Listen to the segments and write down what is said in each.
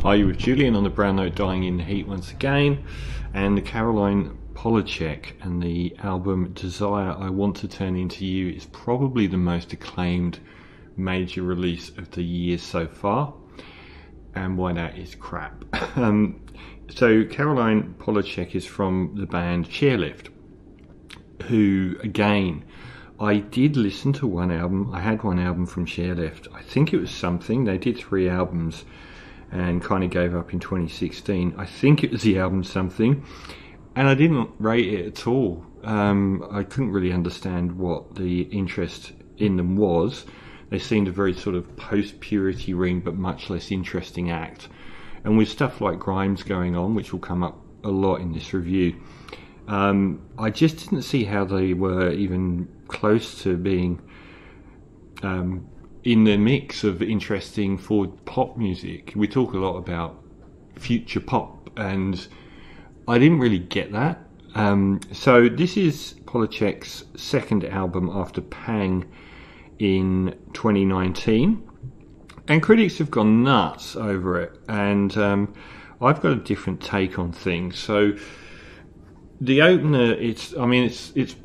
Are You With Julian on the brown note, Dying in the Heat once again, and the Caroline Polachek and the album Desire I Want to Turn Into You is probably the most acclaimed major release of the year so far, and why that is crap. So Caroline Polachek is from the band Chairlift, who again, I did listen to one album. I had one album from Chairlift. I think it was Something. They did 3 albums and kind of gave up in 2016. I think it was the album Something, and I didn't rate it at all. I couldn't really understand what the interest in them was. They seemed a very sort of post-purity ring but much less interesting act, and with stuff like Grimes going on, which will come up a lot in this review, I just didn't see how they were even close to being in the mix of interesting forward pop music. We talk a lot about future pop, and I didn't really get that. So this is Polachek's second album after Pang in 2019, and critics have gone nuts over it, and I've got a different take on things. So the opener, it's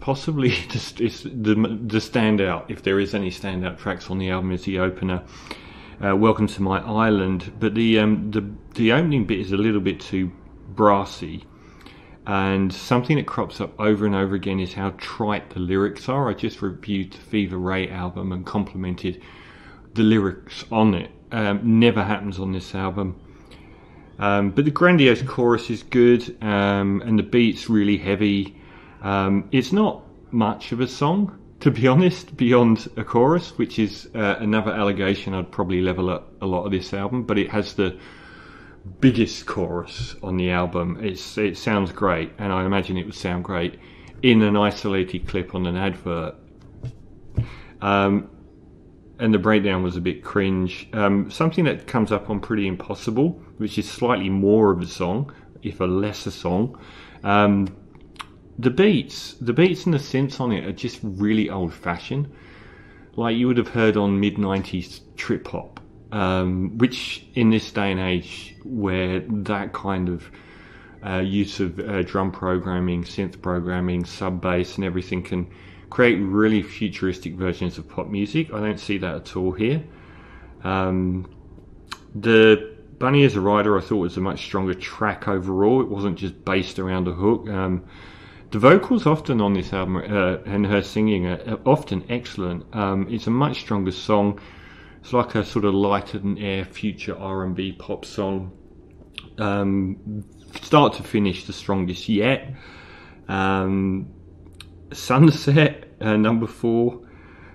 possibly it's the standout, if there is any standout tracks on the album, is the opener, Welcome to My Island. But the opening bit is a little bit too brassy, and something that crops up over and over again is how trite the lyrics are. I just reviewed the Fever Ray album and complimented the lyrics on it. Never happens on this album. But the grandiose chorus is good, and the beat's really heavy. It's not much of a song, to be honest, beyond a chorus, which is another allegation I'd probably level at a lot of this album, but it has the biggest chorus on the album. It sounds great, and I imagine it would sound great in an isolated clip on an advert. And the breakdown was a bit cringe. Something that comes up on Pretty Impossible, which is slightly more of a song, if a lesser song. The beats and the synths on it are just really old-fashioned, like you would have heard on mid-90s trip-hop, which in this day and age, where that kind of use of drum programming, synth programming, sub-bass and everything can create really futuristic versions of pop music. I don't see that at all here. The Bunny as a Rider I thought was a much stronger track overall. It wasn't just based around a hook. The vocals often on this album and her singing are often excellent. It's a much stronger song. It's like a sort of lighter than air future R&B pop song. Start to finish, the strongest yet. Sunset, number 4,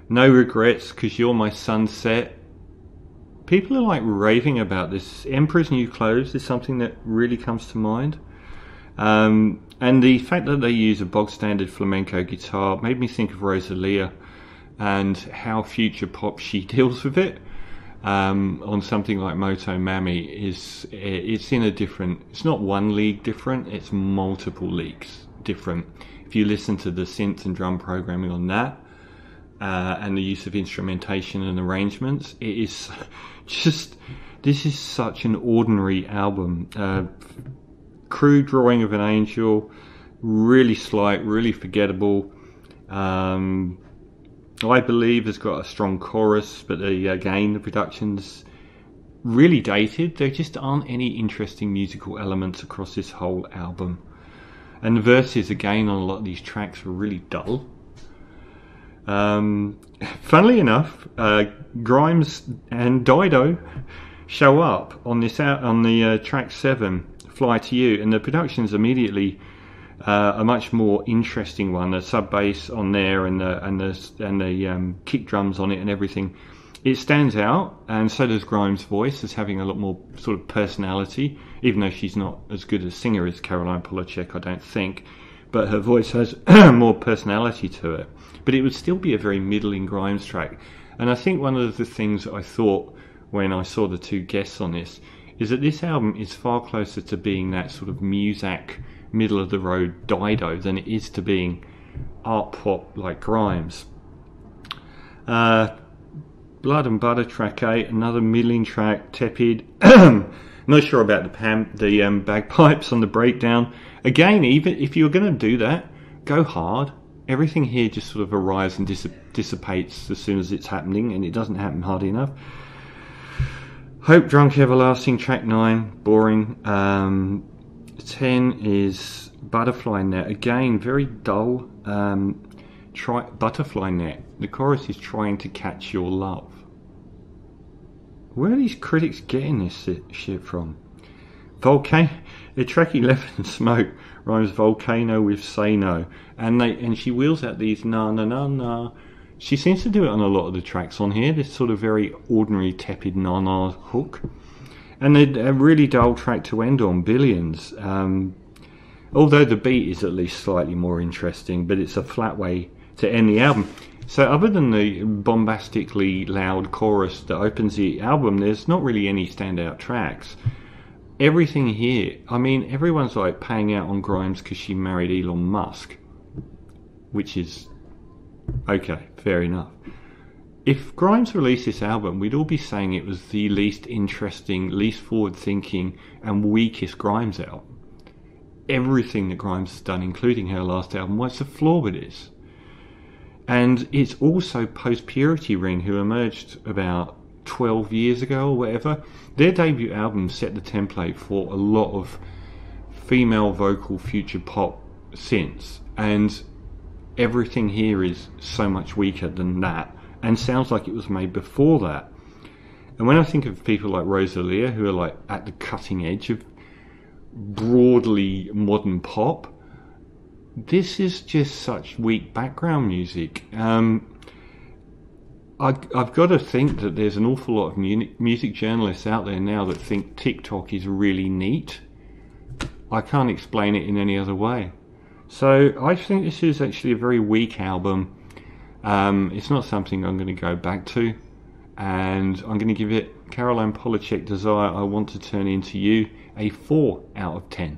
No Regrets, 'Cause You're My Sunset. People are like raving about this. Emperor's New Clothes is something that really comes to mind, and the fact that they use a bog standard flamenco guitar made me think of Rosalia and how future pop she deals with it. On something like Moto Mami, it's in a different, it's not one league different, it's multiple leagues different. If you listen to the synth and drum programming on that, and the use of instrumentation and arrangements, it is just, this is such an ordinary album. Crude Drawing of an Angel, really slight, really forgettable. I Believe has got a strong chorus, but again, the production's really dated. There just aren't any interesting musical elements across this whole album. And the verses, again, on a lot of these tracks were really dull. Funnily enough, Grimes and Dido show up on this on the track 7, Fly to You, and the production's immediately a much more interesting one. The sub bass on there and the kick drums on it and everything. It stands out, and so does Grimes' voice as having a lot more sort of personality, even though she's not as good a singer as Caroline Polachek, I don't think, but her voice has more personality to it. But it would still be a very middling Grimes track, and I think one of the things that I thought when I saw the 2 guests on this is that this album is far closer to being that sort of Muzak, middle of the road Dido than it is to being art pop like Grimes. Blood and Butter track 8, another middling track, tepid. Not sure about the bagpipes on the breakdown. Again, even if you're going to do that, go hard. Everything here just sort of arrives and dissipates as soon as it's happening, and it doesn't happen hard enough. Hope Drunk Everlasting, track 9, boring. 10 is Butterfly Net. Again, very dull. Try Butterfly Net. The chorus is trying to catch your love. Where are these critics getting this shit from? Track 11, Smoke, rhymes volcano with say no. And she wheels out these na na na na. She seems to do it on a lot of the tracks on here, this sort of very ordinary tepid na na hook. And a really dull track to end on, Billions. Although the beat is at least slightly more interesting, but it's a flat way to end the album. So other than the bombastically loud chorus that opens the album, there's not really any standout tracks. Everything here, I mean, everyone's like paying out on Grimes because she married Elon Musk, which is okay, fair enough. If Grimes released this album, we'd all be saying it was the least interesting, least forward-thinking and weakest Grimes album. Everything that Grimes has done, including her last album, what's the flaw with this? And it's also post-Purity Ring, who emerged about 12 years ago or whatever. Their debut album set the template for a lot of female vocal future pop since. And everything here is so much weaker than that and sounds like it was made before that. And when I think of people like Rosalia, who are like at the cutting edge of broadly modern pop, this is just such weak background music. I've got to think that there's an awful lot of music journalists out there now that think TikTok is really neat. I can't explain it in any other way. So I think this is actually a very weak album. It's not something I'm going to go back to. And I'm going to give it Caroline Polachek, Desire I Want to Turn Into You, a 4 out of 10.